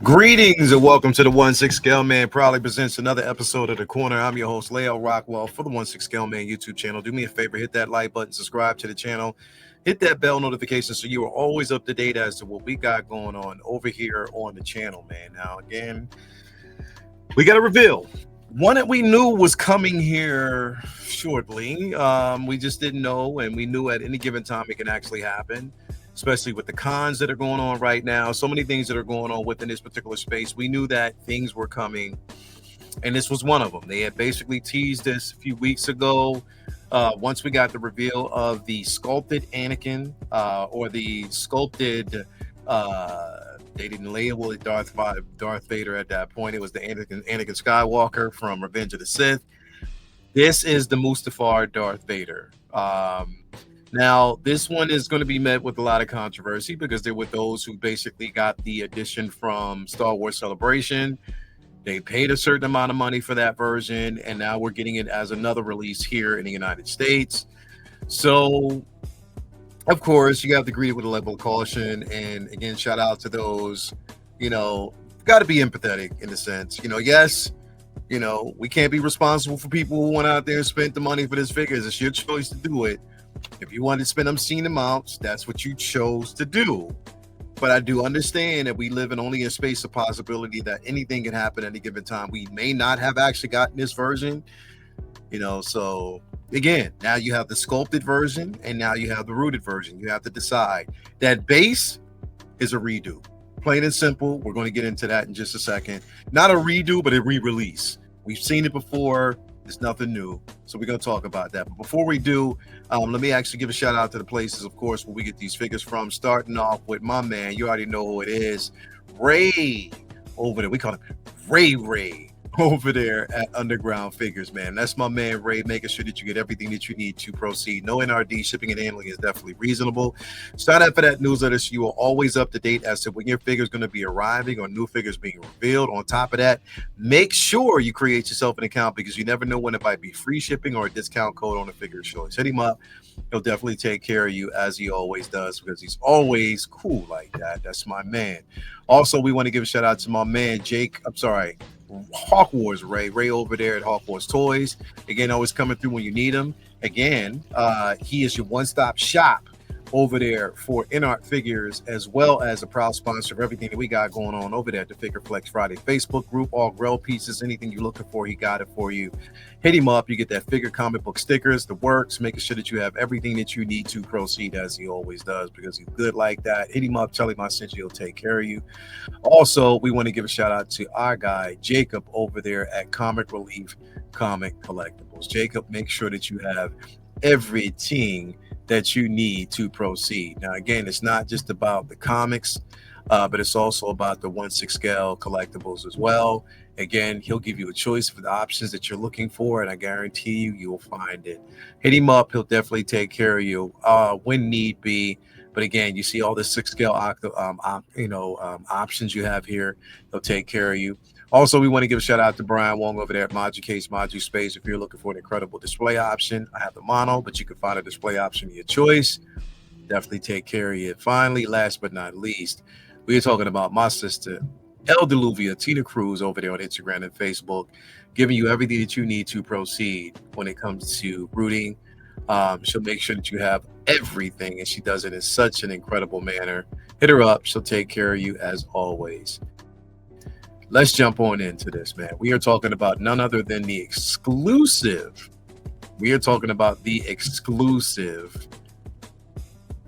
Greetings and welcome to the 1/6 Scale Man. Proudly presents another episode of The Corner. I'm your host, Leo Rockwell, for the 1/6 Scale Man YouTube channel. Do me a favor, hit that like button, subscribe to the channel, hit that bell notification so you are always up to date as to what we got going on over here on the channel, man. Now, again, we got a reveal. One that we knew was coming here shortly. We just didn't know, and we knew at any given time it can actually happen, especially with the cons that are going on right now. So many things that are going on within this particular space. We knew that things were coming, and this was one of them. They had basically teased this a few weeks ago. Once we got the reveal of the sculpted Anakin, or the sculpted, they didn't label it Darth Vader at that point. It was the Anakin Skywalker from Revenge of the Sith. This is the Mustafar Darth Vader. Now, this one is going to be met with a lot of controversy because there were those who basically got the edition from Star Wars Celebration. They paid a certain amount of money for that version, and now we're getting it as another release here in the United States. So, of course, you have to greet it with a level of caution. And again, shout out to those, got to be empathetic in a sense. Yes, we can't be responsible for people who went out there and spent the money for this figures. It's your choice to do it. If you wanted to spend obscene amounts, that's what you chose to do. But I do understand that we live in only a space of possibility that anything can happen at any given time. We may not have actually gotten this version, so again, now you have the sculpted version and now you have the rooted version. You have to decide. That base is a redo. Plain and simple. We're going to get into that in just a second. Not a redo, but a re-release. We've seen it before. It's nothing new. So we're going to talk about that. But before we do, let me actually give a shout out to the places, of course, where we get these figures from. Starting off with my man, you already know who it is, Ray over there. We call him Ray over there at Underground Figures, man. That's my man, Ray, making sure that you get everything that you need to proceed. No NRD, shipping and handling is definitely reasonable. Sign up for that newsletter so you are always up to date as to when your figure is going to be arriving or new figures being revealed. On top of that, make sure you create yourself an account because you never know when it might be free shipping or a discount code on a figure of choice. Hit him up. He'll definitely take care of you as he always does because he's always cool like that. That's my man. Also, we want to give a shout out to my man, Hawk Wars Ray over there at Hawk Wars Toys. Again, always coming through when you need him. Again, he is your one-stop shop over there for InArt figures, as well as a proud sponsor of everything that we got going on over there at the Figure Flex Friday Facebook group. All Grail pieces, anything you're looking for, he got it for you. Hit him up. You get that figure comic book stickers, the works, making sure that you have everything that you need to proceed as he always does because he's good like that. Hit him up. Tell him I sent you. He'll take care of you. Also, we want to give a shout out to our guy, Jacob, over there at Comic Relief Comic Collectibles. Jacob, make sure that you have everything that you need to proceed. Now, again, it's not just about the comics, but it's also about the 1/6 scale collectibles as well. Again, he'll give you a choice for the options that you're looking for, and I guarantee you will find it. Hit him up. He'll definitely take care of you when need be. But again, you see all the 6 scale options you have here. He'll take care of you. Also, we want to give a shout out to Brian Wong over there at Modu Case, Modu Space. If you're looking for an incredible display option, I have the mono, but you can find a display option of your choice. Definitely take care of you. Finally, last but not least, we are talking about my sister, El Deluvia, Tina Cruz, over there on Instagram and Facebook, giving you everything that you need to proceed when it comes to rooting. She'll make sure that you have everything, and she does it in such an incredible manner. Hit her up. She'll take care of you as always. Let's jump on into this, man. We are talking about none other than the exclusive. We are talking about the exclusive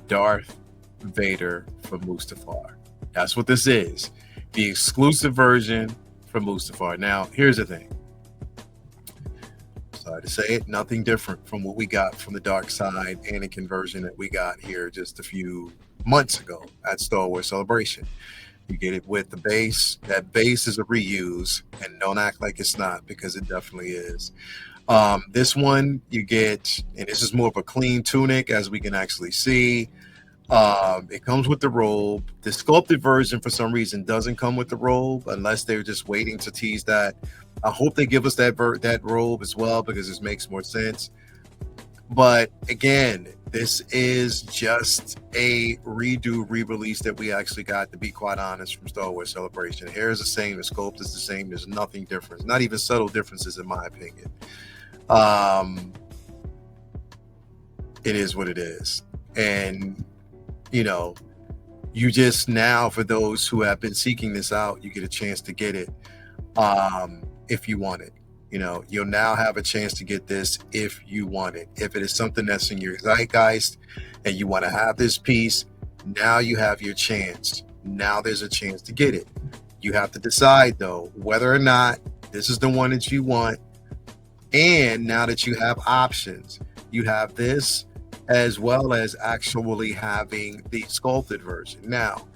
Darth Vader from Mustafar. That's what this is. The exclusive version from Mustafar. Now, here's the thing. Sorry to say it, nothing different from what we got from the dark side Anakin version that we got here just a few months ago at Star Wars Celebration. You get it with the base. That base is a reuse, and don't act like it's not, because it definitely is. This one you get, and this is more of a clean tunic, as we can actually see. It comes with the robe. The sculpted version, for some reason, doesn't come with the robe, unless they're just waiting to tease that. I hope they give us that robe as well, because this makes more sense. But again, this is just a re-release that we actually got, to be quite honest, from Star Wars Celebration. The hair is the same, the sculpt is the same. There's nothing different, not even subtle differences, in my opinion. It is what it is. And you know, you just now, for those who have been seeking this out, you get a chance to get it if you want it. You know, you'll now have a chance to get this if you want it. If it is something that's in your zeitgeist and you want to have this piece, now you have your chance. Now there's a chance to get it. You have to decide, though, whether or not this is the one that you want. And now that you have options, you have this, as well as actually having the sculpted version. Now,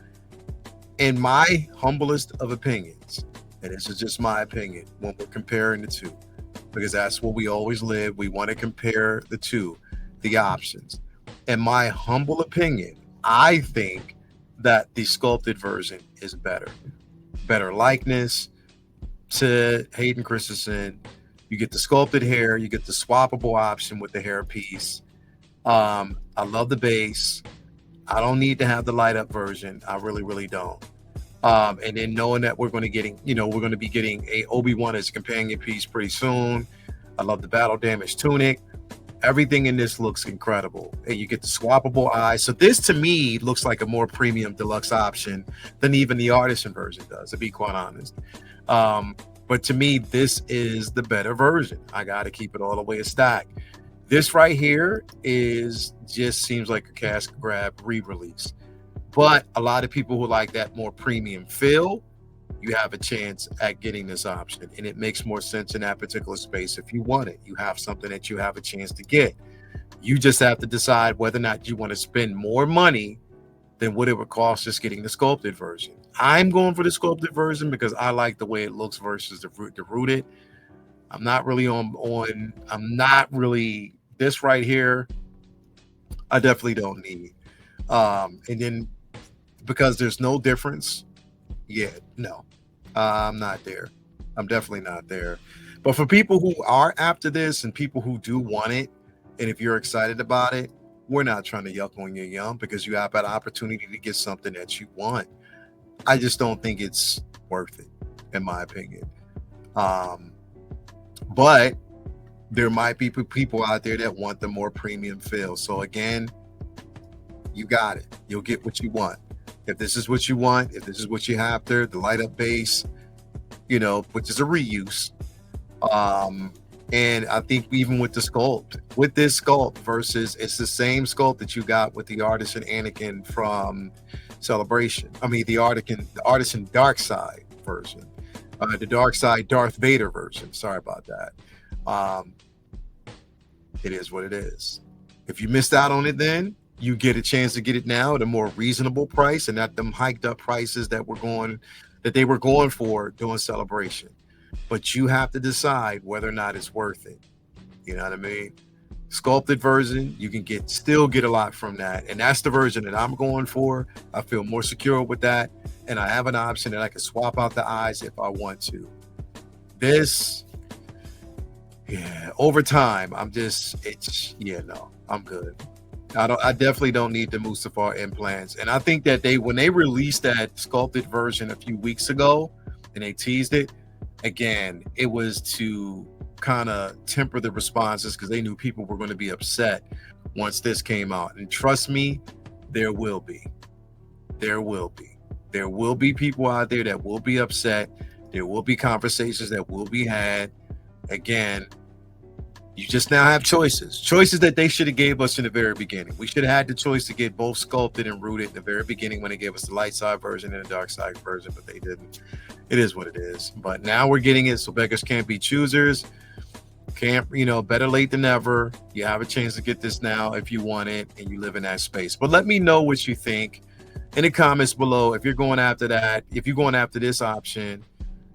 in my humblest of opinions, and this is just my opinion, when we're comparing the two, because that's what we always live, we want to compare the two, the options. In my humble opinion, I think that the sculpted version is better. Better likeness to Hayden Christensen. You get the sculpted hair, you get the swappable option with the hair piece. I love the base. I don't need to have the light up version. I really, really don't. And then knowing that we're going to be getting a Obi-Wan as a companion piece pretty soon. I love the battle damage tunic. Everything in this looks incredible. And you get the swappable eyes. So this, to me, looks like a more premium deluxe option than even the Artisan version does, to be quite honest. But to me, this is the better version. I got to keep it all the way a stack. This right here just seems like a cash grab re-release. But a lot of people who like that more premium feel, you have a chance at getting this option. And it makes more sense in that particular space if you want it. You have something that you have a chance to get. You just have to decide whether or not you want to spend more money than what it would cost just getting the sculpted version. I'm going for the sculpted version because I like the way it looks versus the rooted. I'm not really this right here. I definitely don't need. And then because there's no difference, no, I'm not there. I'm definitely not there. But for people who are after this and people who do want it, and if you're excited about it, we're not trying to yuck on your yum, because you have that opportunity to get something that you want. I just don't think it's worth it, in my opinion. But there might be people out there that want the more premium feel. So again, you got it. You'll get what you want. If this is what you want, if this is what you have there, the light up base, which is a reuse. And I think even with the sculpt, with this sculpt versus it's the same sculpt that you got with the Artisan Anakin from Celebration. I mean, the Artisan Dark Side version, the Dark Side Darth Vader version. Sorry about that. It is what it is. If you missed out on it, then you get a chance to get it now at a more reasonable price, and not them hiked up prices that they were going for during Celebration. But you have to decide whether or not it's worth it. You know what I mean? Sculpted version, you can still get a lot from that. And that's the version that I'm going for. I feel more secure with that. And I have an option that I can swap out the eyes if I want to. This, over time, I'm good. I definitely don't need the Mustafar implants. And I think that when they released that sculpted version a few weeks ago and they teased it, again, it was to kind of temper the responses, because they knew people were going to be upset once this came out. And trust me, there will be people out there that will be upset. There will be conversations that will be had. Again, you just now have choices that they should have gave us in the very beginning. We should have had the choice to get both sculpted and rooted in the very beginning when they gave us the light side version and the dark side version, but they didn't. It is what it is. But now we're getting it, so beggars can't be choosers. Can't, better late than never. You have a chance to get this now if you want it and you live in that space. But let me know what you think in the comments below. If you're going after that, if you're going after this option,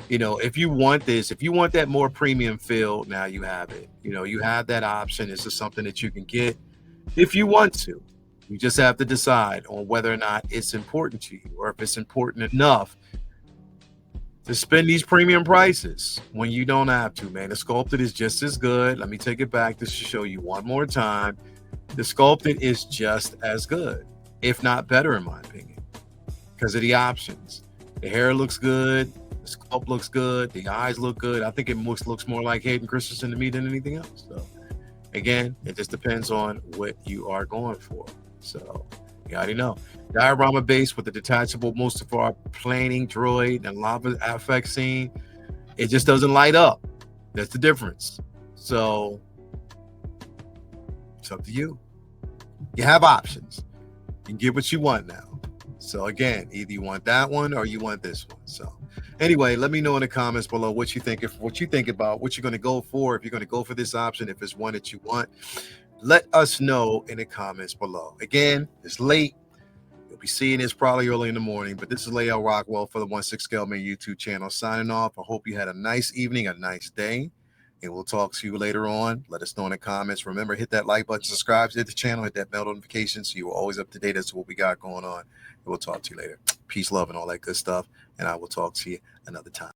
if you want this, if you want that more premium feel, now you have it. You have that option. This is something that you can get if you want to. You just have to decide on whether or not it's important to you, or if it's important enough to spend these premium prices when you don't have to, man. The sculpted is just as good. Let me take it back to show you one more time. The sculpted is just as good, if not better, in my opinion, because of the options. The hair looks good. The sculpt looks good. The eyes look good. I think it looks more like Hayden Christensen to me than anything else. So, again, it just depends on what you are going for. So, you already know. Diorama base with the detachable Mustafar planing droid and lava affect scene. It just doesn't light up. That's the difference. So, it's up to you. You have options. You can get what you want now. So again, either you want that one or you want this one. So anyway, let me know in the comments below what you think about what you're going to go for. If you're going to go for this option, if it's one that you want, let us know in the comments below. Again, it's late. You'll be seeing this probably early in the morning, but this is Lael Rockwell for the 1/6 Scale Man YouTube channel signing off. I hope you had a nice evening, a nice day, and we'll talk to you later on. Let us know in the comments. Remember, hit that like button, subscribe to the channel, hit that bell notification so you're always up to date as to what we got going on. And we'll talk to you later. Peace, love, and all that good stuff. And I will talk to you another time.